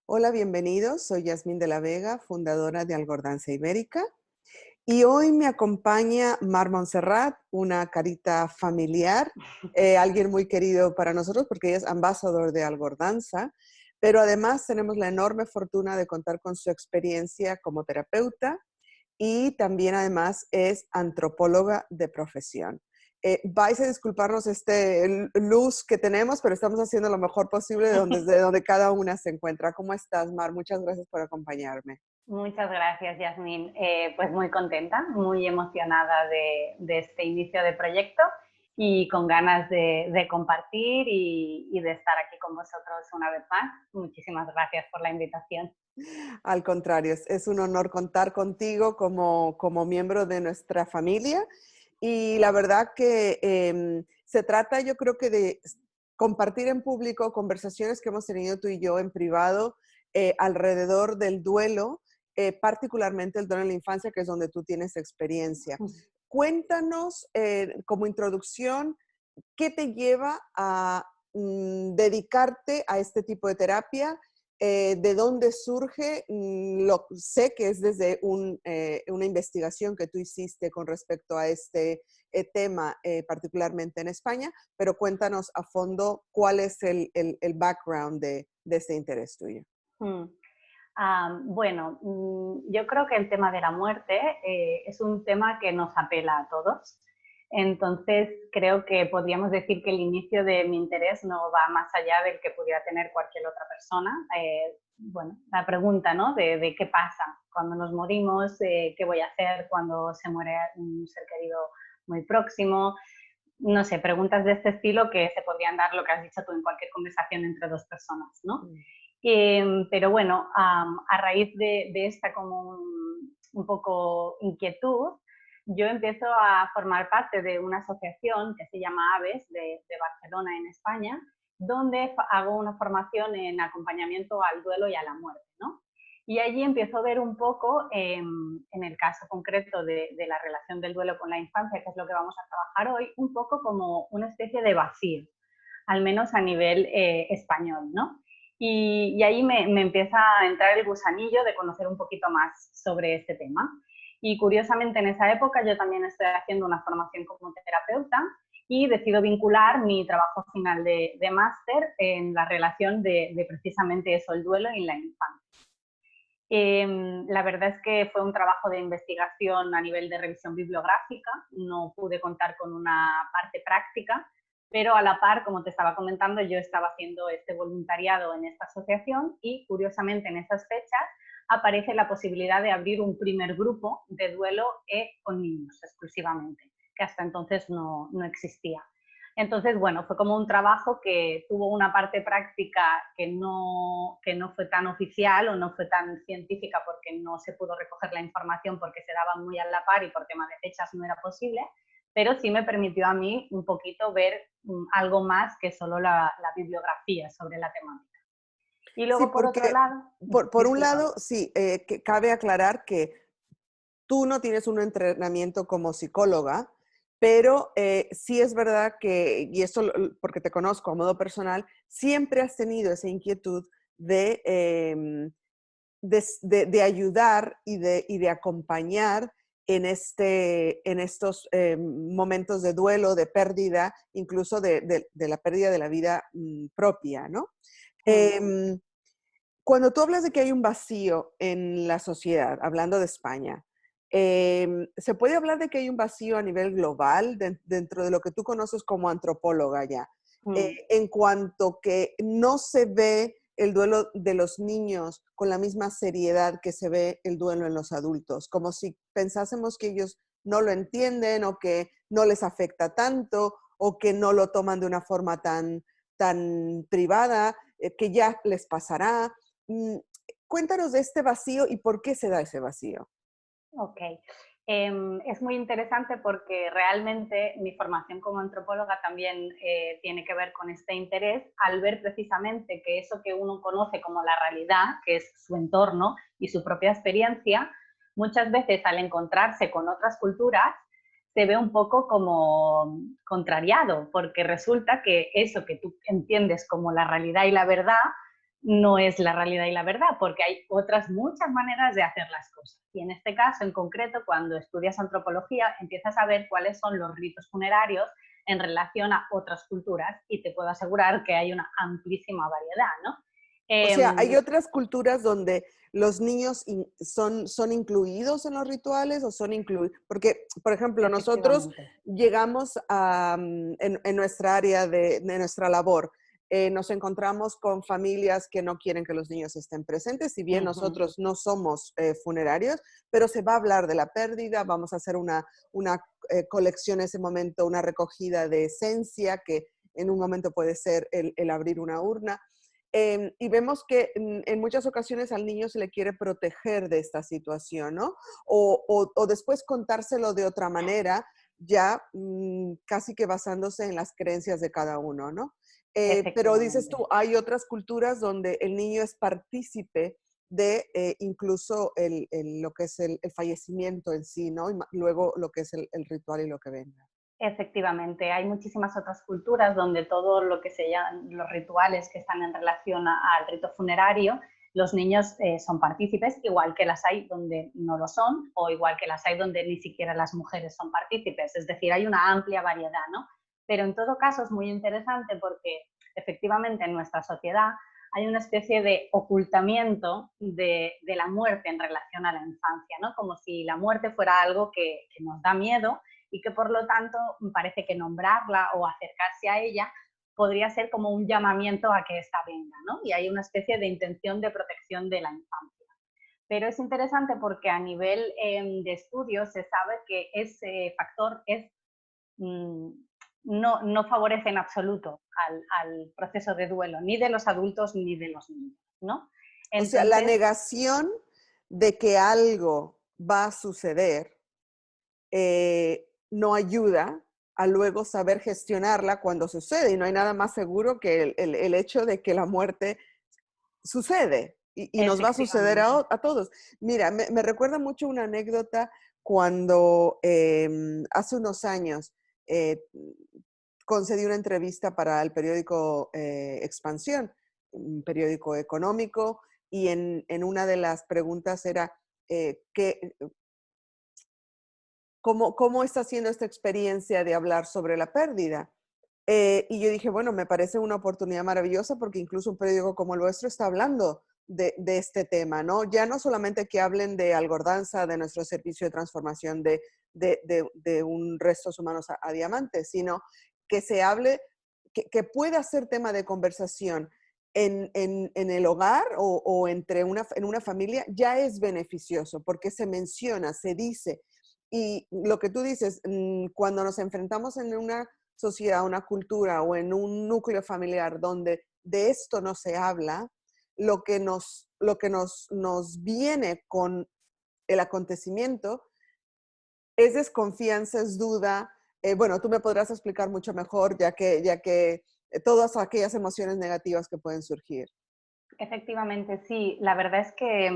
Hola, bienvenidos. Soy Yasmín de la Vega, fundadora de Algordanza Ibérica. Y hoy me acompaña Mar Montserrat, una carita familiar, alguien muy querido para nosotros porque ella es ambasador de Algordanza, pero además tenemos la enorme fortuna de contar con su experiencia como terapeuta y también además es antropóloga de profesión. Vais a disculparnos luz que tenemos, pero estamos haciendo lo mejor posible desde donde cada una se encuentra. ¿Cómo estás, Mar? Muchas gracias por acompañarme. Muchas gracias, Yasmín. Pues muy contenta, muy emocionada de este inicio de proyecto y con ganas de compartir y de estar aquí con vosotros una vez más. Muchísimas gracias por la invitación. Al contrario, es un honor contar contigo como miembro de nuestra familia y la verdad que se trata, yo creo que de compartir en público conversaciones que hemos tenido tú y yo en privado alrededor del duelo, particularmente el duelo en la infancia, que es donde tú tienes experiencia. Cuéntanos como introducción, ¿qué te lleva a dedicarte a este tipo de terapia? ¿De dónde surge? Sé que es desde una investigación que tú hiciste con respecto a este tema, particularmente en España, pero cuéntanos a fondo cuál es el background de este interés tuyo. Mm. Bueno, yo creo que el tema de la muerte es un tema que nos apela a todos. Entonces, creo que podríamos decir que el inicio de mi interés no va más allá del que pudiera tener cualquier otra persona. Bueno, la pregunta, ¿no? De qué pasa cuando nos morimos, qué voy a hacer cuando se muere un ser querido muy próximo. No sé, preguntas de este estilo que se podrían dar, lo que has dicho tú, en cualquier conversación entre dos personas, ¿no? Mm. Pero bueno, a raíz de esta como un poco inquietud, yo empiezo a formar parte de una asociación que se llama AVES de Barcelona, en España, donde hago una formación en acompañamiento al duelo y a la muerte, ¿no? Y allí empiezo a ver un poco, en el caso concreto de la relación del duelo con la infancia, que es lo que vamos a trabajar hoy, un poco como una especie de vacío, al menos a nivel español, ¿no? Y ahí me empieza a entrar el gusanillo de conocer un poquito más sobre este tema. Y curiosamente en esa época yo también estoy haciendo una formación como terapeuta y decido vincular mi trabajo final de máster en la relación de precisamente eso, el duelo y la infancia. La verdad es que fue un trabajo de investigación a nivel de revisión bibliográfica, no pude contar con una parte práctica, pero a la par, como te estaba comentando, yo estaba haciendo este voluntariado en esta asociación y curiosamente en esas fechas aparece la posibilidad de abrir un primer grupo de duelo con niños exclusivamente, que hasta entonces no existía. Entonces, bueno, fue como un trabajo que tuvo una parte práctica que no fue tan oficial o no fue tan científica porque no se pudo recoger la información porque se daba muy a la par y por tema de fechas no era posible, pero sí me permitió a mí un poquito ver algo más que solo la bibliografía sobre la temática. Y Sí, luego, por otro porque lado, por un disculpa. lado, sí, que cabe aclarar que tú no tienes un entrenamiento como psicóloga, pero sí es verdad que, y eso porque te conozco a modo personal, siempre has tenido esa inquietud de ayudar y de acompañar en estos momentos de duelo, de pérdida, incluso de la pérdida de la vida propia, ¿no? Mm, Em, Cuando tú hablas de que hay un vacío en la sociedad, hablando de España, ¿se puede hablar de que hay un vacío a nivel global dentro de lo que tú conoces como antropóloga ya? mm. En cuanto que no se ve el duelo de los niños con la misma seriedad que se ve el duelo en los adultos, como si pensásemos que ellos no lo entienden o que no les afecta tanto o que no lo toman de una forma tan privada, que ya les pasará. Mm, Cuéntanos de este vacío y por qué se da ese vacío. Ok. Es muy interesante porque realmente mi formación como antropóloga también tiene que ver con este interés al ver precisamente que eso que uno conoce como la realidad, que es su entorno y su propia experiencia, muchas veces al encontrarse con otras culturas se ve un poco como contrariado, porque resulta que eso que tú entiendes como la realidad y la verdad no es la realidad y la verdad, porque hay otras muchas maneras de hacer las cosas. Y en este caso, en concreto, cuando estudias antropología, empiezas a ver cuáles son los ritos funerarios en relación a otras culturas y te puedo asegurar que hay una amplísima variedad, ¿no? O sea, ¿hay Eh, otras culturas donde los niños son incluidos en los rituales o son incluidos? Porque, por ejemplo, nosotros Efectivamente. llegamos a, en nuestra área de nuestra labor, nos encontramos con familias que no quieren que los niños estén presentes, si bien Ujú. nosotros no somos funerarios, pero se va a hablar de la pérdida, vamos a hacer una colección en ese momento, una recogida de esencia que en un momento puede ser el abrir una urna. Y vemos que en muchas ocasiones al niño se le quiere proteger de esta situación, ¿no? O después contárselo de otra manera, ya casi que basándose en las creencias de cada uno, ¿no? Pero dices Efectivamente. tú, hay otras culturas donde el niño es partícipe de incluso lo que es el fallecimiento en sí, ¿no? Y luego lo que es el ritual y lo que venga. Efectivamente, hay muchísimas otras culturas donde todo lo que se llaman los rituales que están en relación al rito funerario, los niños son partícipes, igual que las hay donde no lo son, o igual que las hay donde ni siquiera las mujeres son partícipes. Es decir, hay una amplia variedad, ¿no? Pero en todo caso es muy interesante porque efectivamente en nuestra sociedad hay una especie de ocultamiento de la muerte en relación a la infancia, ¿no? Como si la muerte fuera algo que nos da miedo y que por lo tanto parece que nombrarla o acercarse a ella podría ser como un llamamiento a que ésta venga, ¿no? Y hay una especie de intención de protección de la infancia. Pero es interesante porque a nivel de estudios se sabe que ese factor mm, no favorece en absoluto al proceso de duelo, ni de los adultos ni de los niños, ¿no? O sea, la Entonces, negación de que algo va a suceder no ayuda a luego saber gestionarla cuando sucede. Y no hay nada más seguro que el hecho de que la muerte sucede y nos va a suceder efectivamente. a todos. Mira, me recuerda mucho una anécdota cuando hace unos años eh, concedí una entrevista para el periódico Expansión, un periódico económico, y en una de las preguntas era, ¿qué, ¿cómo está siendo esta experiencia de hablar sobre la pérdida? Y yo dije, bueno, me parece una oportunidad maravillosa porque incluso un periódico como el vuestro está hablando de este tema, ¿no? Ya no solamente que hablen de Algordanza, de nuestro servicio de transformación de un restos humanos a diamantes, sino que se hable, que pueda ser tema de conversación en el hogar o entre en una familia, ya es beneficioso porque se menciona, se dice. Y lo que tú dices, cuando nos enfrentamos en una sociedad, una cultura o en un núcleo familiar donde de esto no se habla, lo que nos viene con el acontecimiento es desconfianza, es duda. Bueno, tú me podrás explicar mucho mejor, ya que todas aquellas emociones negativas que pueden surgir. Efectivamente, sí. La verdad es que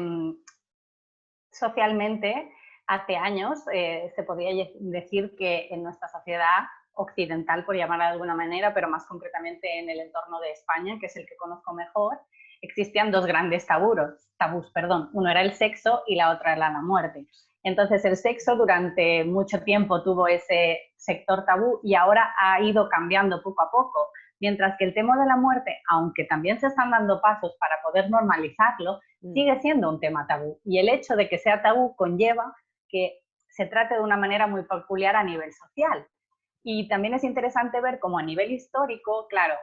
socialmente, hace años, se podía decir que en nuestra sociedad occidental, por llamarla de alguna manera, pero más concretamente en el entorno de España, que es el que conozco mejor, existían dos grandes tabús, perdón. Uno era el sexo y la otra era la muerte. Entonces, el sexo durante mucho tiempo tuvo ese sector tabú y ahora ha ido cambiando poco a poco. Mientras que el tema de la muerte, aunque también se están dando pasos para poder normalizarlo, Mm. sigue siendo un tema tabú. Y el hecho de que sea tabú conlleva que se trate de una manera muy peculiar a nivel social. Y también es interesante ver cómo a nivel histórico, claro,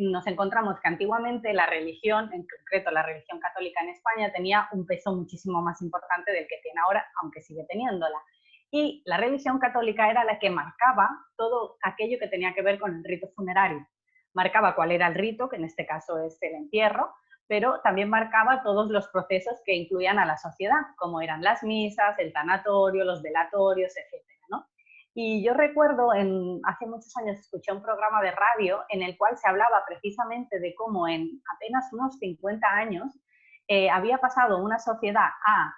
nos encontramos que antiguamente la religión, en concreto la religión católica en España, tenía un peso muchísimo más importante del que tiene ahora, aunque sigue teniéndola. Y la religión católica era la que marcaba todo aquello que tenía que ver con el rito funerario. Marcaba cuál era el rito, que en este caso es el entierro, pero también marcaba todos los procesos que incluían a la sociedad, como eran las misas, el tanatorio, los velatorios, etcétera, ¿no? Y yo recuerdo, hace muchos años escuché un programa de radio en el cual se hablaba precisamente de cómo en apenas unos 50 años había pasado una sociedad a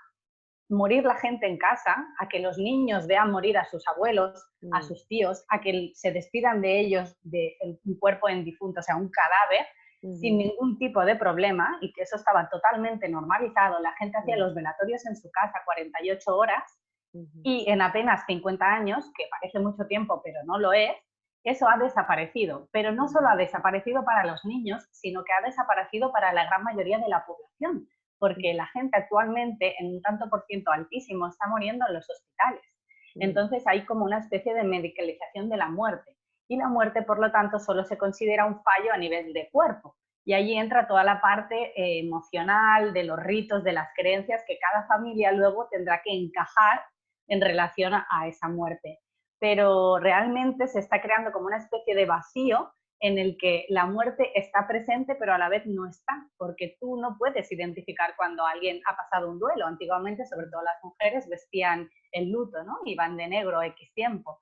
morir la gente en casa, a que los niños vean morir a sus abuelos, a Mm. sus tíos, a que se despidan de ellos de un cuerpo en difunto, o sea, un cadáver, sin ningún tipo de problema, y que eso estaba totalmente normalizado. La gente hacía los velatorios en su casa 48 horas y en apenas 50 años, que parece mucho tiempo pero no lo es, eso ha desaparecido. Pero no solo ha desaparecido para los niños, sino que ha desaparecido para la gran mayoría de la población, porque la gente actualmente, en un tanto por ciento altísimo, está muriendo en los hospitales. Entonces hay como una especie de medicalización de la muerte. Y la muerte, por lo tanto, solo se considera un fallo a nivel de cuerpo. Y allí entra toda la parte emocional, de los ritos, de las creencias que cada familia luego tendrá que encajar en relación a esa muerte. Pero realmente se está creando como una especie de vacío en el que la muerte está presente, pero a la vez no está, porque tú no puedes identificar cuando alguien ha pasado un duelo. Antiguamente, sobre todo las mujeres, vestían el luto, ¿no? Iban de negro X tiempo.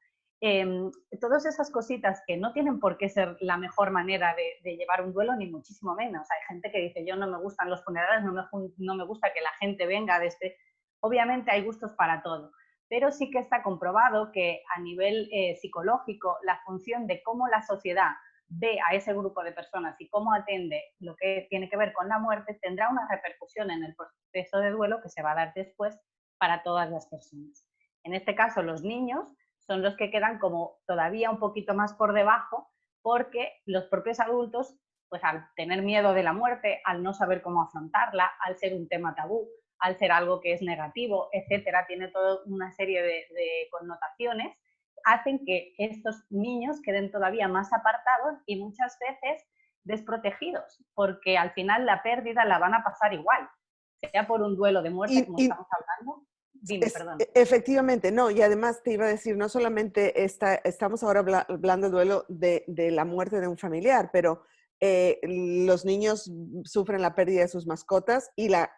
Todas esas cositas que no tienen por qué ser la mejor manera de llevar un duelo, ni muchísimo menos. Hay gente que dice, yo no me gustan los funerales, no me gusta que la gente venga desde... Obviamente hay gustos para todo, pero sí que está comprobado que a nivel psicológico la función de cómo la sociedad ve a ese grupo de personas y cómo atiende lo que tiene que ver con la muerte tendrá una repercusión en el proceso de duelo que se va a dar después para todas las personas. En este caso, los niños son los que quedan como todavía un poquito más por debajo, porque los propios adultos, pues al tener miedo de la muerte, al no saber cómo afrontarla, al ser un tema tabú, al ser algo que es negativo, etcétera, tiene toda una serie de connotaciones, hacen que estos niños queden todavía más apartados y muchas veces desprotegidos, porque al final la pérdida la van a pasar igual, sea por un duelo de muerte, como estamos hablando. Dime, perdón. Efectivamente, no, y además te iba a decir, no solamente estamos ahora hablando del duelo de la muerte de un familiar, pero los niños sufren la pérdida de sus mascotas y la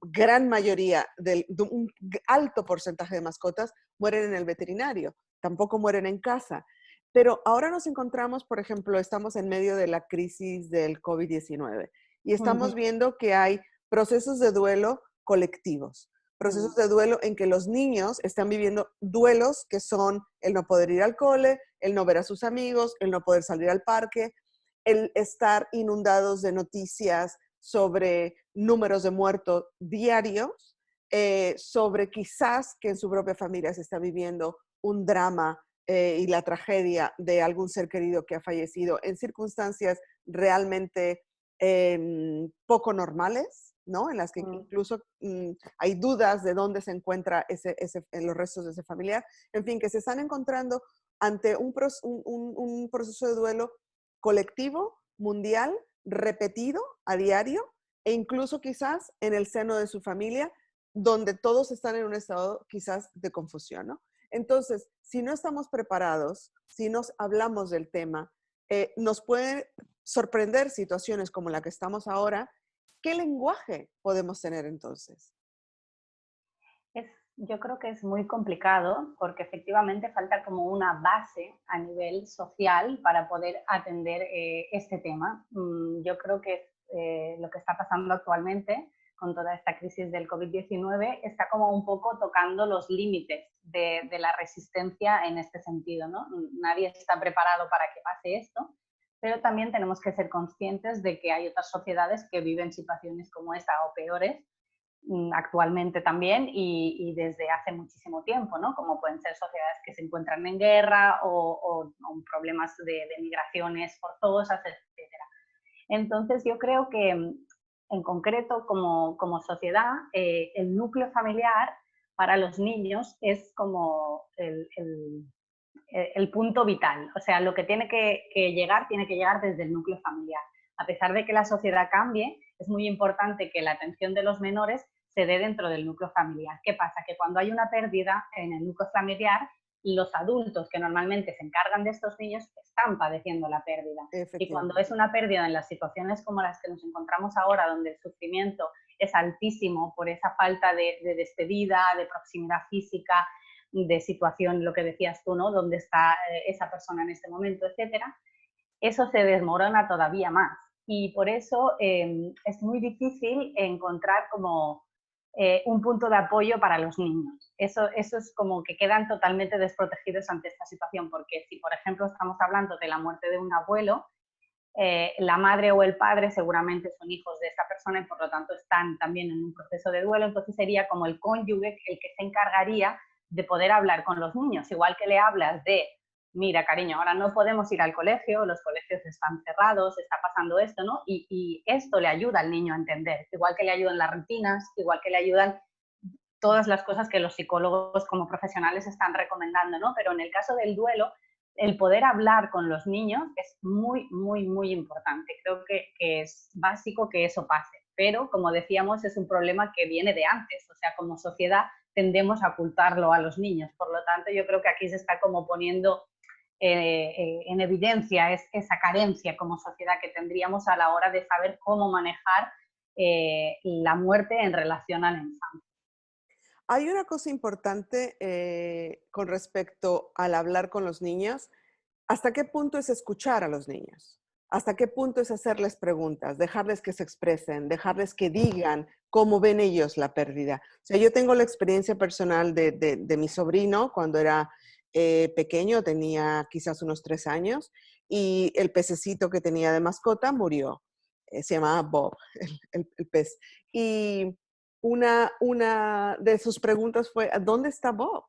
gran mayoría de un alto porcentaje de mascotas mueren en el veterinario, tampoco mueren en casa. Pero ahora nos encontramos, por ejemplo, estamos en medio de la crisis del COVID-19 y estamos viendo que hay procesos de duelo colectivos, procesos de duelo en que los niños están viviendo duelos que son el no poder ir al cole, el no ver a sus amigos, el no poder salir al parque, el estar inundados de noticias sobre números de muertos diarios, sobre quizás que en su propia familia se está viviendo un drama y la tragedia de algún ser querido que ha fallecido en circunstancias realmente poco normales, ¿no? En las que incluso hay dudas de dónde se encuentra los restos de ese familiar. En fin, que se están encontrando ante un proceso de duelo colectivo, mundial, repetido a diario e incluso quizás en el seno de su familia, donde todos están en un estado quizás de confusión, ¿no? Entonces, si no estamos preparados, si nos hablamos del tema, nos pueden sorprender situaciones como la que estamos ahora. ¿Qué lenguaje podemos tener entonces? Yo creo que es muy complicado porque efectivamente falta como una base a nivel social para poder atender este tema. Yo creo que lo que está pasando actualmente con toda esta crisis del COVID-19 está como un poco tocando los límites de la resistencia en este sentido, ¿no? Nadie está preparado para que pase esto, pero también tenemos que ser conscientes de que hay otras sociedades que viven situaciones como esta o peores actualmente también y desde hace muchísimo tiempo, ¿no? Como pueden ser sociedades que se encuentran en guerra o problemas de migraciones forzosas, etcétera. Entonces yo creo que en concreto como sociedad el núcleo familiar para los niños es como el punto vital, o sea, lo que tiene que llegar tiene que llegar desde el núcleo familiar. A pesar de que la sociedad cambie, es muy importante que la atención de los menores se dé dentro del núcleo familiar. ¿Qué pasa? Que cuando hay una pérdida en el núcleo familiar, los adultos que normalmente se encargan de estos niños están padeciendo la pérdida. Y cuando es una pérdida en las situaciones como las que nos encontramos ahora, donde el sufrimiento es altísimo por esa falta de despedida, de proximidad física, de situación, lo que decías tú, ¿no? ¿Dónde está esa persona en este momento, etcétera? Eso se desmorona todavía más. Y por eso es muy difícil encontrar como un punto de apoyo para los niños. Eso es como que quedan totalmente desprotegidos ante esta situación, porque si, por ejemplo, estamos hablando de la muerte de un abuelo, la madre o el padre seguramente son hijos de esta persona y por lo tanto están también en un proceso de duelo, entonces sería como el cónyuge el que se encargaría de poder hablar con los niños, igual que le hablas de, mira cariño, ahora no podemos ir al colegio, los colegios están cerrados, está pasando esto, ¿no? Y esto le ayuda al niño a entender, igual que le ayudan las rutinas, igual que le ayudan todas las cosas que los psicólogos como profesionales están recomendando, ¿no? Pero en el caso del duelo, el poder hablar con los niños es muy, muy, muy importante. Creo que es básico que eso pase. Pero, como decíamos, es un problema que viene de antes. O sea, como sociedad tendemos a ocultarlo a los niños. Por lo tanto, yo creo que aquí se está como poniendo en evidencia esa carencia como sociedad que tendríamos a la hora de saber cómo manejar la muerte en relación a la infancia. Hay una cosa importante con respecto al hablar con los niños. ¿Hasta qué punto es escuchar a los niños? ¿Hasta qué punto es hacerles preguntas, dejarles que se expresen, dejarles que digan cómo ven ellos la pérdida? O sea, yo tengo la experiencia personal de mi sobrino cuando era pequeño, tenía quizás unos 3 años, y el pececito que tenía de mascota murió. Se llamaba Bob, el pez. Y una de sus preguntas fue, ¿dónde está Bob?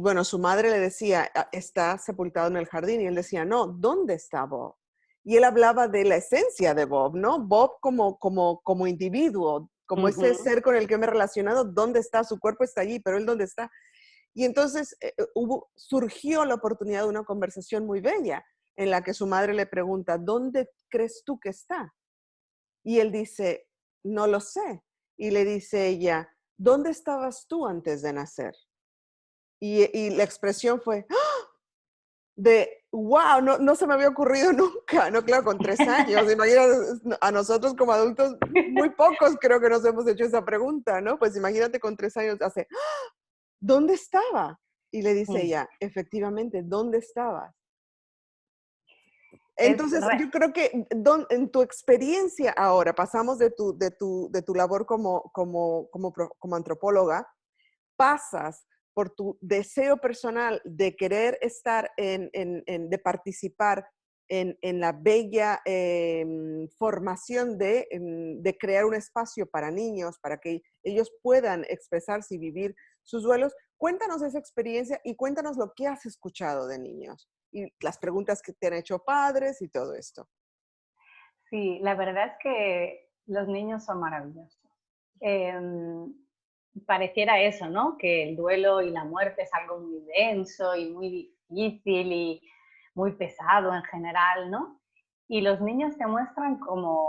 Bueno, su madre le decía, está sepultado en el jardín, y él decía, no, ¿dónde está Bob? Y él hablaba de la esencia de Bob, ¿no? Bob como individuo, como ese ser con el que me he relacionado, ¿dónde está? Su cuerpo está allí, pero él ¿dónde está? Y entonces surgió la oportunidad de una conversación muy bella en la que su madre le pregunta, ¿dónde crees tú que está? Y él dice, no lo sé. Y le dice ella, ¿dónde estabas tú antes de nacer? Y la expresión fue de, wow, no se me había ocurrido nunca, no, claro, con 3 años, imagínate, a nosotros como adultos, muy pocos creo que nos hemos hecho esa pregunta, ¿no? Pues imagínate con 3 años, ¿dónde estaba? Y le dice ella, efectivamente, ¿dónde estabas? Es Entonces, yo creo que en tu experiencia ahora, pasamos de tu labor como antropóloga, pasas por tu deseo personal de querer estar de participar en la bella formación de crear un espacio para niños, para que ellos puedan expresarse y vivir sus duelos. Cuéntanos esa experiencia y cuéntanos lo que has escuchado de niños y las preguntas que te han hecho padres y todo esto. Sí, la verdad es que los niños son maravillosos. Em, Pareciera eso, ¿no? Que el duelo y la muerte es algo muy denso y muy difícil y muy pesado en general, ¿no? Y los niños te muestran como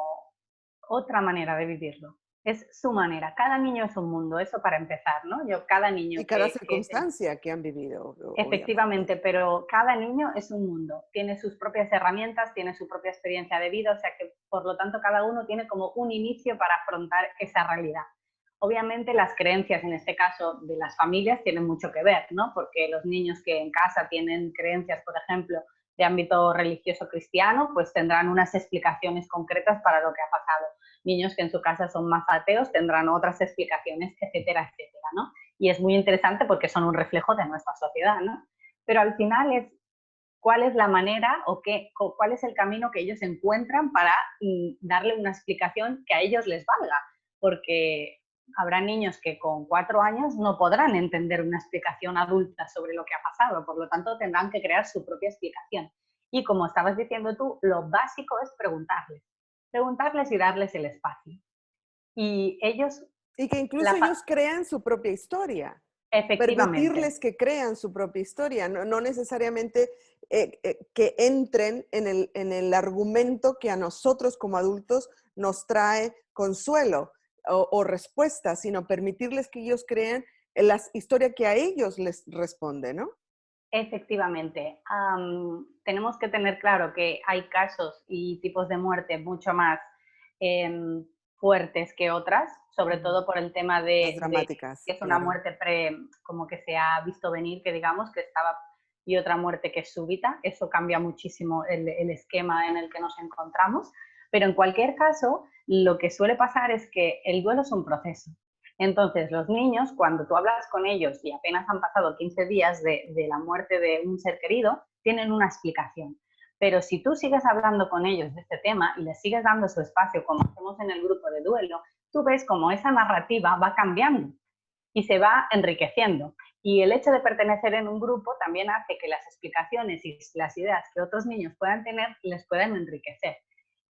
otra manera de vivirlo. Es su manera. Cada niño es un mundo, eso para empezar, ¿no? Yo, cada niño Y cada circunstancia que han vivido, obviamente. efectivamente, pero cada niño es un mundo, tiene sus propias herramientas, tiene su propia experiencia de vida, o sea que por lo tanto cada uno tiene como un inicio para afrontar esa realidad. Obviamente las creencias, en este caso de las familias, tienen mucho que ver, ¿no? Porque los niños que en casa tienen creencias, por ejemplo, de ámbito religioso cristiano, pues tendrán unas explicaciones concretas para lo que ha pasado. Niños que en su casa son más ateos tendrán otras explicaciones, etcétera, etcétera, ¿no? Y es muy interesante porque son un reflejo de nuestra sociedad, ¿no? Pero al final es cuál es la manera o cuál es el camino que ellos encuentran para darle una explicación que a ellos les valga, porque habrá niños que con 4 años no podrán entender una explicación adulta sobre lo que ha pasado, por lo tanto tendrán que crear su propia explicación. Y como estabas diciendo tú, lo básico es preguntarles y darles el espacio. Y ellos, Y que incluso ellos crean su propia historia. efectivamente, Permitirles que crean su propia historia, no necesariamente que entren en el argumento que a nosotros como adultos nos trae consuelo o respuesta, sino permitirles que ellos creen en la historia que a ellos les responde, ¿no? efectivamente. Tenemos que tener claro que hay casos y tipos de muerte mucho más em, fuertes que otras, sobre todo por el tema Más de dramáticas, que es una claro. muerte como que se ha visto venir, que digamos que estaba, y otra muerte que es súbita. Eso cambia muchísimo el esquema en el que nos encontramos. Pero en cualquier caso, lo que suele pasar es que el duelo es un proceso. Entonces, los niños, cuando tú hablas con ellos y apenas han pasado 15 días de la muerte de un ser querido, tienen una explicación. Pero si tú sigues hablando con ellos de este tema y les sigues dando su espacio, como hacemos en el grupo de duelo, tú ves cómo esa narrativa va cambiando y se va enriqueciendo. Y el hecho de pertenecer en un grupo también hace que las explicaciones y las ideas que otros niños puedan tener les puedan enriquecer.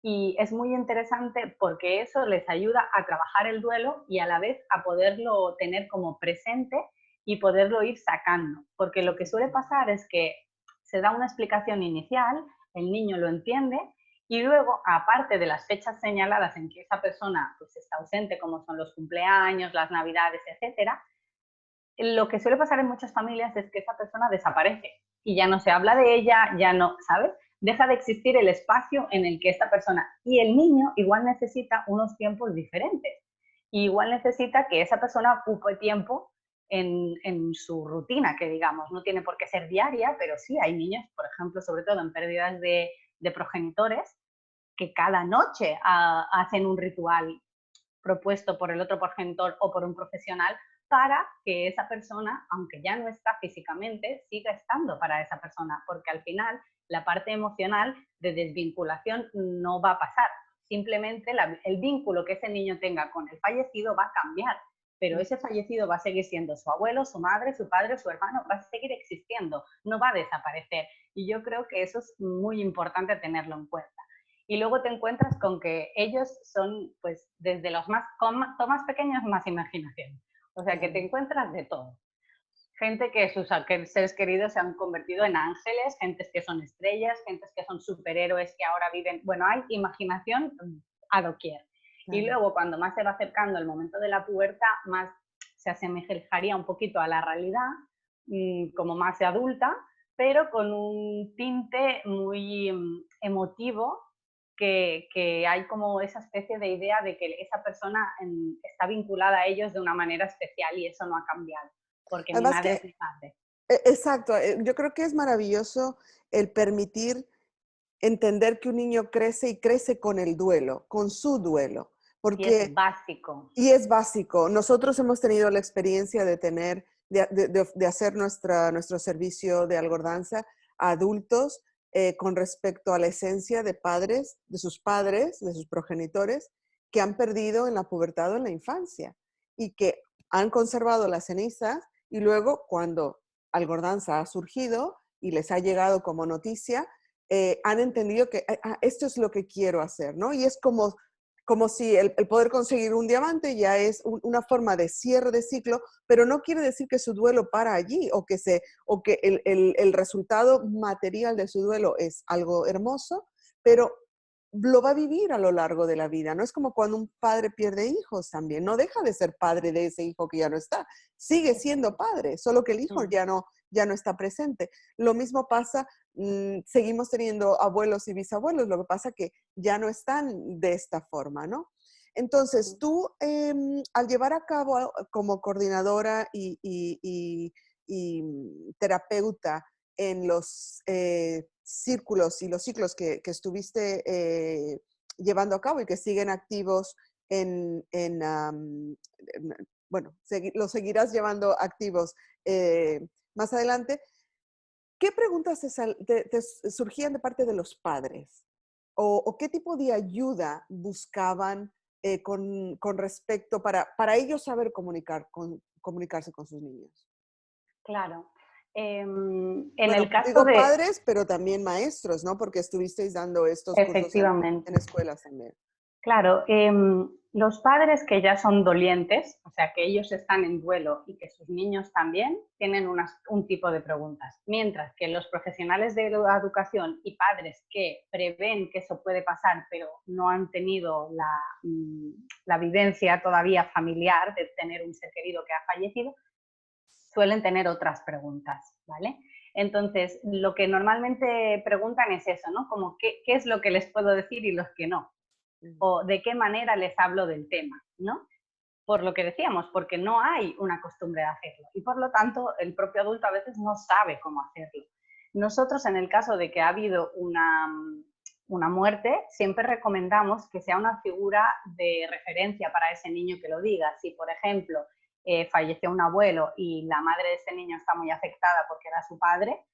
Y es muy interesante porque eso les ayuda a trabajar el duelo y a la vez a poderlo tener como presente y poderlo ir sacando. Porque lo que suele pasar es que se da una explicación inicial, el niño lo entiende y luego, aparte de las fechas señaladas en que esa persona pues, está ausente, como son los cumpleaños, las navidades, etcétera, lo que suele pasar en muchas familias es que esa persona desaparece y ya no se habla de ella, ya no, ¿sabes? Deja de existir el espacio en el que esta persona y el niño igual necesita unos tiempos diferentes. Y igual necesita que esa persona ocupe tiempo en su rutina, que digamos, no tiene por qué ser diaria, pero sí hay niños, por ejemplo, sobre todo en pérdidas de progenitores, que cada noche hacen un ritual propuesto por el otro progenitor o por un profesional para que esa persona, aunque ya no está físicamente, siga estando para esa persona, porque al final la parte emocional de desvinculación no va a pasar. Simplemente el vínculo que ese niño tenga con el fallecido va a cambiar, pero ese fallecido va a seguir siendo su abuelo, su madre, su padre, su hermano, va a seguir existiendo, no va a desaparecer. Y yo creo que eso es muy importante tenerlo en cuenta. Y luego te encuentras con que ellos son, pues, desde los más pequeños, más imaginación. O sea, que te encuentras de todo. Gente que sus seres queridos se han convertido en ángeles, gentes que son estrellas, gentes que son superhéroes que ahora viven. Bueno, hay imaginación a doquier. Y luego, cuando más se va acercando el momento de la pubertad, más se asemejaría un poquito a la realidad, como más adulta, pero con un tinte muy emotivo, que hay como esa especie de idea de que esa persona está vinculada a ellos de una manera especial y eso no ha cambiado, porque mi Además madre que, es mi padre. exacto, yo creo que es maravilloso el permitir entender que un niño crece y crece con el duelo, con su duelo, Y es porque, básico. y es básico. Nosotros hemos tenido la experiencia de tener, de hacer nuestro servicio de algordanza a adultos con respecto a la esencia de padres, de sus progenitores, que han perdido en la pubertad o en la infancia y que han conservado las cenizas y luego cuando algordanza ha surgido y les ha llegado como noticia, han entendido que esto es lo que quiero hacer, ¿no? Y es como si el poder conseguir un diamante ya es una forma de cierre de ciclo, pero no quiere decir que su duelo para allí o que el resultado material de su duelo es algo hermoso, pero lo va a vivir a lo largo de la vida. No es como cuando un padre pierde hijos también. No deja de ser padre de ese hijo que ya no está. Sigue siendo padre, solo que el hijo ya no está presente. Lo mismo pasa, seguimos teniendo abuelos y bisabuelos, lo que pasa que ya no están de esta forma, ¿no? Entonces, tú, al llevar a cabo como coordinadora y terapeuta en los círculos y los ciclos que estuviste llevando a cabo y que siguen activos bueno, los seguirás llevando activos más adelante. ¿Qué preguntas te surgían de parte de los padres? ¿O qué tipo de ayuda buscaban con respecto para ellos saber comunicarse con sus niños? Claro. En Bueno, el caso digo de, padres, pero también maestros, ¿no? Porque estuvisteis dando estos cursos efectivamente, en escuelas también. claro, los padres que ya son dolientes, o sea, que ellos están en duelo y que sus niños también, tienen un tipo de preguntas. Mientras que los profesionales de la educación y padres que prevén que eso puede pasar, pero no han tenido la vivencia todavía familiar de tener un ser querido que ha fallecido, suelen tener otras preguntas, ¿vale? Entonces, lo que normalmente preguntan es eso, ¿no? Como qué es lo que les puedo decir y los que no, o de qué manera les hablo del tema, ¿no? Por lo que decíamos, porque no hay una costumbre de hacerlo y por lo tanto el propio adulto a veces no sabe cómo hacerlo. Nosotros, en el caso de que ha habido una muerte, siempre recomendamos que sea una figura de referencia para ese niño que lo diga. Si, por ejemplo, falleció un abuelo y la madre de ese niño está muy afectada porque era su padre,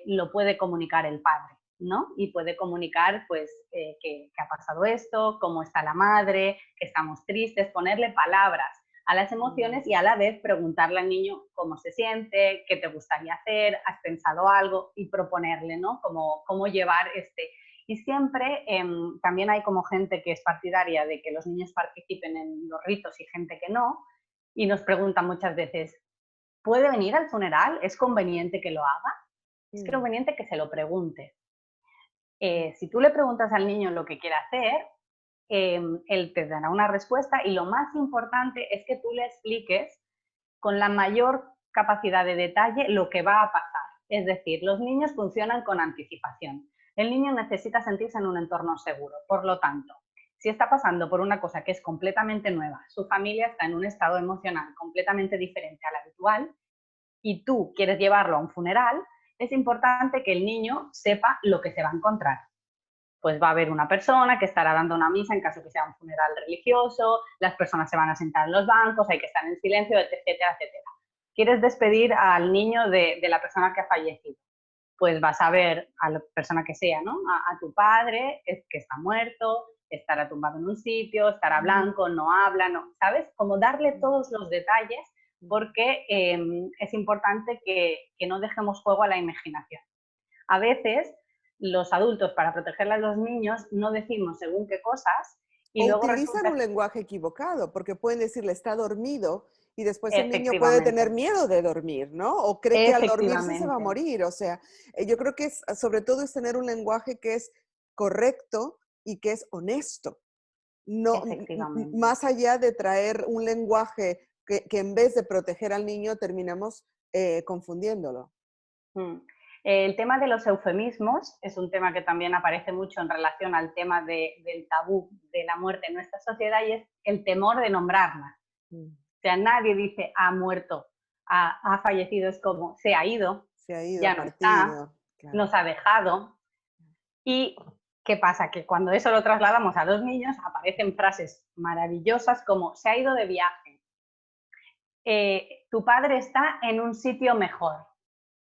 lo puede comunicar el padre. ¿no? Y puede comunicar, pues, que ha pasado esto, cómo está la madre, que estamos tristes, ponerle palabras a las emociones y a la vez preguntarle al niño cómo se siente, qué te gustaría hacer, has pensado algo y proponerle, ¿no? Cómo llevar este. Y siempre también hay como gente que es partidaria de que los niños participen en los ritos y gente que no, y nos preguntan muchas veces, ¿puede venir al funeral? ¿Es conveniente que lo haga? Es Mm, conveniente que se lo pregunte. mm. Si tú le preguntas al niño lo que quiere hacer, él te dará una respuesta y lo más importante es que tú le expliques con la mayor capacidad de detalle lo que va a pasar. Es decir, los niños funcionan con anticipación. El niño necesita sentirse en un entorno seguro. Por lo tanto, si está pasando por una cosa que es completamente nueva, su familia está en un estado emocional completamente diferente al habitual y tú quieres llevarlo a un funeral, es importante que el niño sepa lo que se va a encontrar. Pues va a haber una persona que estará dando una misa en caso que sea un funeral religioso, las personas se van a sentar en los bancos, hay que estar en silencio, etcétera, etcétera. ¿Quieres despedir al niño de la persona que ha fallecido? Pues vas a ver a la persona que sea, ¿no? A tu padre, que está muerto, estará tumbado en un sitio, estará blanco, no habla, no, ¿sabes? Como darle todos los detalles porque es importante que no dejemos juego a la imaginación. A veces los adultos, para proteger a los niños, no decimos según qué cosas y O luego utilizan un resulta lenguaje equivocado, porque pueden decirle está dormido y después el niño puede tener efectivamente, miedo de dormir, ¿no? O cree que al dormirse se va a efectivamente, morir. O sea, yo creo que es, sobre todo es tener un lenguaje que es correcto y que es honesto. No, efectivamente. más allá de traer un lenguaje que en vez de proteger al niño terminamos confundiéndolo. Mm. El tema de los eufemismos es un tema que también aparece mucho en relación al tema del tabú de la muerte en nuestra sociedad y es el temor de nombrarla. Mm. O sea, nadie dice ha muerto, ha fallecido, es como se ha ido, Se ha ido, ya no está, partido, claro. nos ha dejado. ¿Y qué pasa? Que cuando eso lo trasladamos a los niños aparecen frases maravillosas como se ha ido de viaje, tu padre está en un sitio mejor.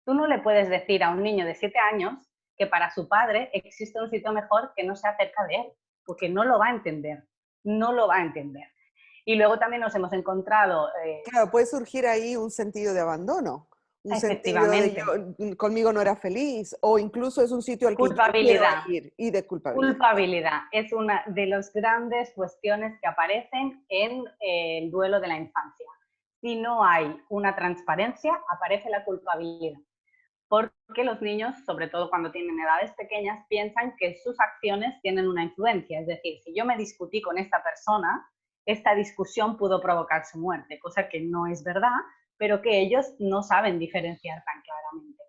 Tú no le puedes decir a un niño de 7 años que para su padre existe un sitio mejor que no sea cerca de él, porque no lo va a entender, no lo va a entender. Y luego también nos hemos encontrado, Claro, puede surgir ahí un sentido de abandono, un sentido de yo, efectivamente, conmigo no era feliz, o incluso es un sitio al que yo quiero culpabilidad. ir y de culpabilidad. Culpabilidad es una de las grandes cuestiones que aparecen en el duelo de la infancia. Si no hay una transparencia, aparece la culpabilidad. Porque los niños, sobre todo cuando tienen edades pequeñas, piensan que sus acciones tienen una influencia. Es decir, si yo me discutí con esta persona, esta discusión pudo provocar su muerte, cosa que no es verdad, pero que ellos no saben diferenciar tan claramente.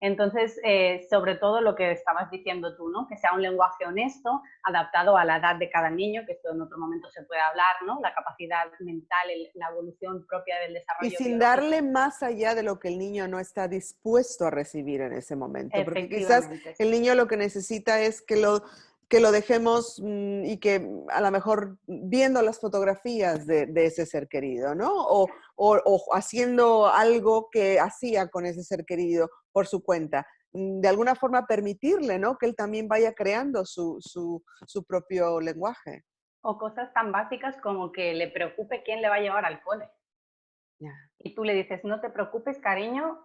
Entonces, sobre todo lo que estabas diciendo tú, ¿no? Que sea un lenguaje honesto, adaptado a la edad de cada niño, que esto en otro momento se puede hablar, ¿no? La capacidad mental, la evolución propia del Y desarrollo sin biológico. darle más allá de lo que el niño no está dispuesto a recibir en ese momento, porque quizás Efectivamente, el niño lo que necesita es que lo dejemos y que a lo mejor viendo las fotografías de ese ser querido, ¿no? O haciendo algo que hacía con ese ser querido por su cuenta. De alguna forma permitirle, ¿no? Que él también vaya creando su propio lenguaje. o cosas tan básicas como que le preocupe quién le va a llevar al cole. Ya. Y tú le dices, no te preocupes, cariño,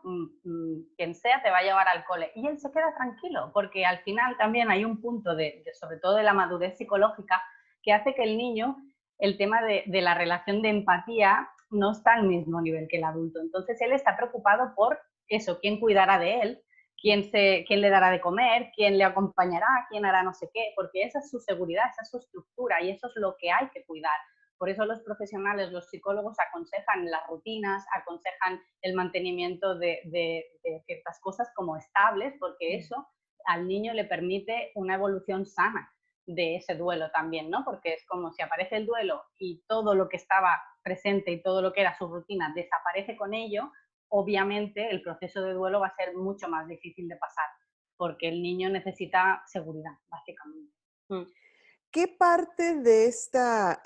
quien sea te va a llevar al cole. Y él se queda tranquilo, porque al final también hay un punto, sobre todo de la madurez psicológica, que hace que el niño, el tema de la relación de empatía, no está al mismo nivel que el adulto. Entonces él está preocupado por eso, quién cuidará de él, quién le dará de comer, quién le acompañará, quién hará no sé qué, porque esa es su seguridad, esa es su estructura y eso es lo que hay que cuidar. Por eso los profesionales, los psicólogos aconsejan las rutinas, aconsejan el mantenimiento de ciertas cosas como estables, porque eso al niño le permite una evolución sana de ese duelo también, ¿no? Porque es como si aparece el duelo y todo lo que estaba presente y todo lo que era su rutina desaparece con ello, obviamente el proceso de duelo va a ser mucho más difícil de pasar, porque el niño necesita seguridad, básicamente. Mm. ¿Qué parte de esta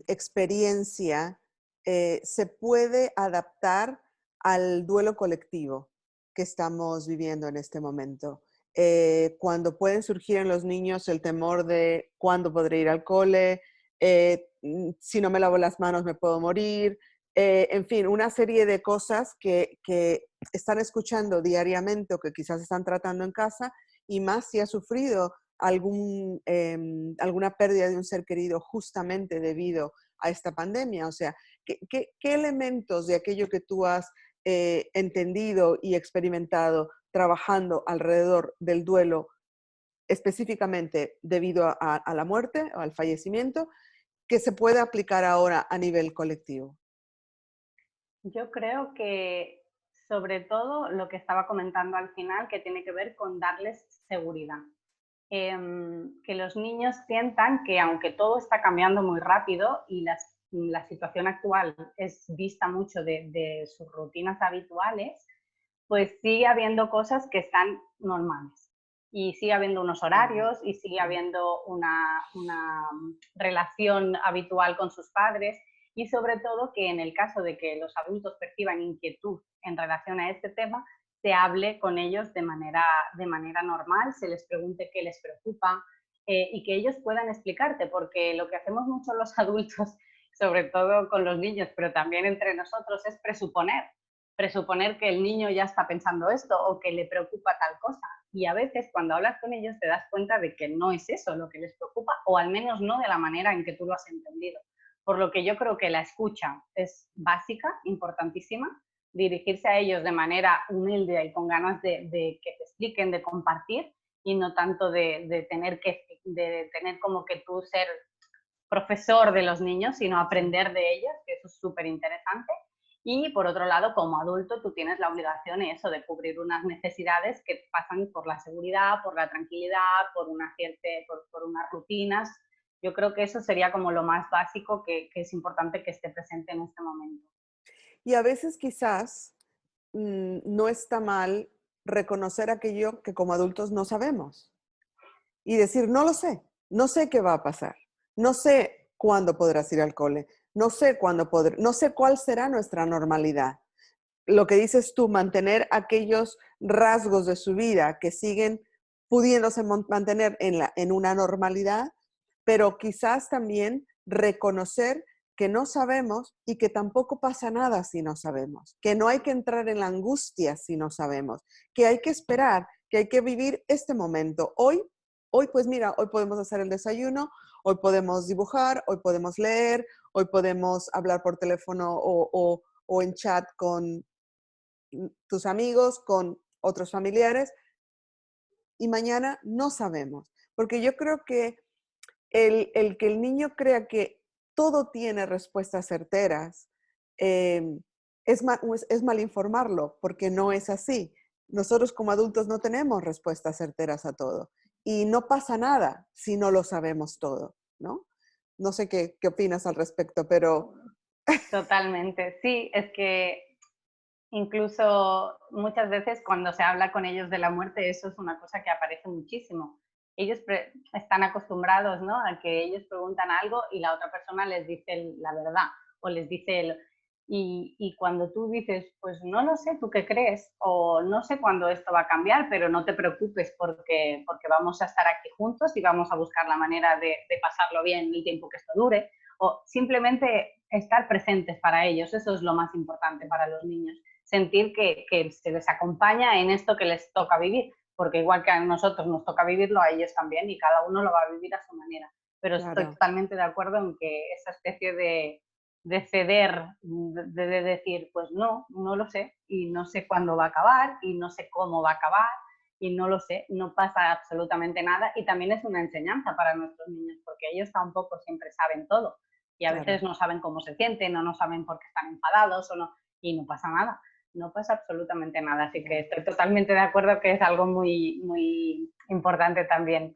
experiencia se puede adaptar al duelo colectivo que estamos viviendo en este momento? cuando pueden surgir en los niños el temor de cuándo podré ir al cole, si no me lavo las manos me puedo morir, en fin, una serie de cosas que están escuchando diariamente o que quizás están tratando en casa, y más si ha sufrido alguna pérdida de un ser querido justamente debido a esta pandemia. O sea, ¿qué elementos de aquello que tú has entendido y experimentado trabajando alrededor del duelo específicamente debido a la muerte o al fallecimiento, que se puede aplicar ahora a nivel colectivo? Yo creo que sobre todo lo que estaba comentando al final, que tiene que ver con darles seguridad. Que los niños sientan que aunque todo está cambiando muy rápido y la situación actual es vista mucho de sus rutinas habituales, pues sigue habiendo cosas que están normales. Y sigue habiendo unos horarios y sigue habiendo una relación habitual con sus padres, y sobre todo que en el caso de que los adultos perciban inquietud en relación a este tema, se hable con ellos de manera normal, se les pregunte qué les preocupa, y que ellos puedan explicarte, porque lo que hacemos mucho los adultos, sobre todo con los niños, pero también entre nosotros, es presuponer que el niño ya está pensando esto o que le preocupa tal cosa. Y a veces cuando hablas con ellos te das cuenta de que no es eso lo que les preocupa, o al menos no de la manera en que tú lo has entendido. Por lo que yo creo que la escucha es básica, importantísima, dirigirse a ellos de manera humilde y con ganas de que te expliquen, de compartir, y no tanto de tener como que tú ser profesor de los niños, sino aprender de ellos, que eso es súper interesante. Y por otro lado, como adulto, tú tienes la obligación eso de cubrir unas necesidades que pasan por la seguridad, por la tranquilidad, por unas rutinas. Yo creo que eso sería como lo más básico que es importante que esté presente en este momento. Y a veces quizás no está mal reconocer aquello que como adultos no sabemos y decir, no lo sé, no sé qué va a pasar, no sé cuándo podrás ir al cole, no sé no sé cuál será nuestra normalidad. Lo que dices tú, mantener aquellos rasgos de su vida que siguen pudiéndose mantener en una normalidad, pero quizás también reconocer que no sabemos y que tampoco pasa nada si no sabemos, que no hay que entrar en la angustia si no sabemos, que hay que esperar, que hay que vivir este momento. Hoy pues mira, hoy podemos hacer el desayuno, hoy podemos dibujar, hoy podemos leer, hoy podemos hablar por teléfono o en chat con tus amigos, con otros familiares, y mañana no sabemos. Porque yo creo que el que el niño crea que todo tiene respuestas certeras, eh, es mal informarlo, porque no es así. Nosotros como adultos no tenemos respuestas certeras a todo. Y no pasa nada si no lo sabemos todo, ¿no? No sé qué opinas al respecto, pero Totalmente. Sí, es que incluso muchas veces cuando se habla con ellos de la muerte, eso es una cosa que aparece muchísimo. Ellos están acostumbrados, ¿no?, a que ellos preguntan algo y la otra persona les dice la verdad o les dice y cuando tú dices, pues no lo sé, ¿tú qué crees? O no sé cuándo esto va a cambiar, pero no te preocupes porque vamos a estar aquí juntos y vamos a buscar la manera de pasarlo bien el tiempo que esto dure. O simplemente estar presentes para ellos, eso es lo más importante para los niños, sentir que se les acompaña en esto que les toca vivir, porque igual que a nosotros nos toca vivirlo, a ellos también, y cada uno lo va a vivir a su manera. Pero estoy claro. totalmente de acuerdo en que esa especie de ceder, de decir, pues no, no lo sé, y no sé cuándo va a acabar, y no sé cómo va a acabar, y no lo sé, no pasa absolutamente nada, y también es una enseñanza para nuestros niños, porque ellos tampoco siempre saben todo, y a veces Claro. no saben cómo se sienten, o no saben por qué están enfadados, o no, y no pasa nada, no pasa absolutamente nada, así que Claro. estoy totalmente de acuerdo que es algo muy, muy importante también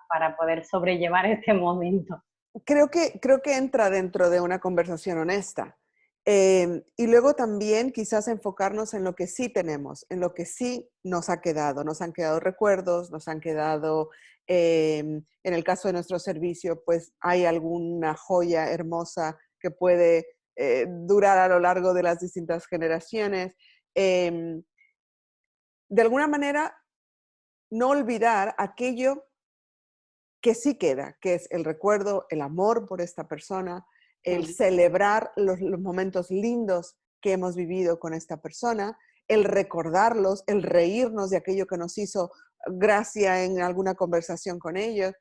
para poder sobrellevar este momento. Creo que entra dentro de una conversación honesta. Y luego también quizás enfocarnos en lo que sí tenemos, en lo que sí nos ha quedado. Nos han quedado recuerdos, nos han quedado, en el caso de nuestro servicio, pues hay alguna joya hermosa que puede durar a lo largo de las distintas generaciones. De alguna manera, no olvidar aquello que sí queda, que es el recuerdo, el amor por esta persona, el Mm. celebrar los momentos lindos que hemos vivido con esta persona, el recordarlos, el reírnos de aquello que nos hizo gracia en alguna conversación con ellos.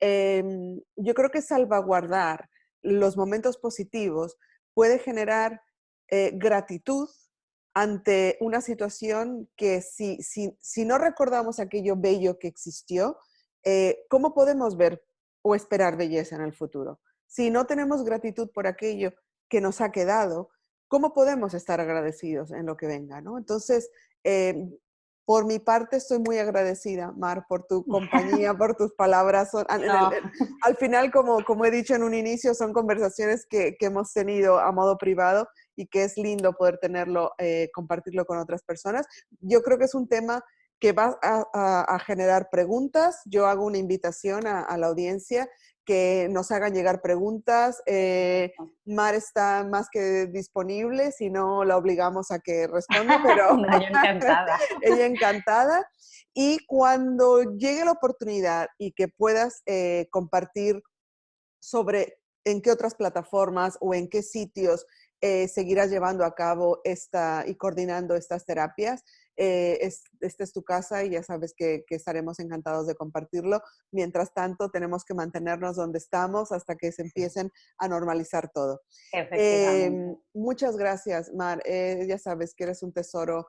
Yo creo que salvaguardar los momentos positivos puede generar gratitud ante una situación que si no recordamos aquello bello que existió, ¿cómo podemos ver o esperar belleza en el futuro? Si no tenemos gratitud por aquello que nos ha quedado, ¿cómo podemos estar agradecidos en lo que venga, ¿no? Entonces, por mi parte, estoy muy agradecida, Mar, por tu compañía, por tus palabras. No, Al final, como he dicho en un inicio, son conversaciones que hemos tenido a modo privado y que es lindo poder tenerlo, compartirlo con otras personas. Yo creo que es un tema que va a generar preguntas. Yo hago una invitación a la audiencia que nos hagan llegar preguntas. Mar está más que disponible, si no la obligamos a que responda, pero no, yo encantada. ella encantada. Y cuando llegue la oportunidad y que puedas compartir sobre en qué otras plataformas o en qué sitios seguirás llevando a cabo y coordinando estas terapias. Esta es tu casa y ya sabes que estaremos encantados de compartirlo. Mientras tanto, tenemos que mantenernos donde estamos hasta que se empiecen a normalizar todo. Efectivamente. Muchas gracias, Mar. Ya sabes que eres un tesoro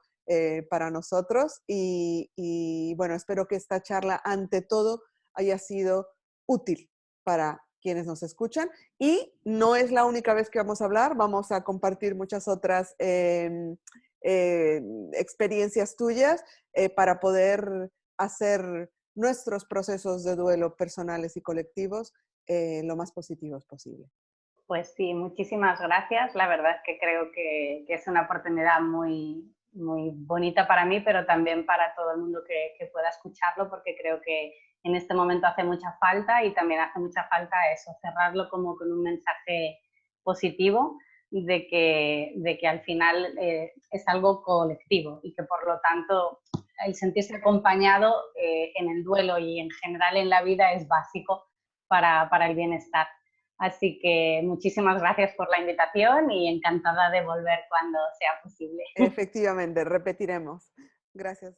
para nosotros y bueno, espero que esta charla ante todo haya sido útil para quienes nos escuchan. Y no es la única vez que vamos a hablar, vamos a compartir muchas otras experiencias tuyas para poder hacer nuestros procesos de duelo personales y colectivos lo más positivos posible. Pues sí, muchísimas gracias. La verdad es que creo que es una oportunidad muy, muy bonita para mí, pero también para todo el mundo que pueda escucharlo, porque creo que en este momento hace mucha falta y también hace mucha falta eso, cerrarlo como con un mensaje positivo de que al final es algo colectivo y que por lo tanto el sentirse acompañado en el duelo y en general en la vida es básico para el bienestar. Así que muchísimas gracias por la invitación y encantada de volver cuando sea posible. Efectivamente, repetiremos. Gracias.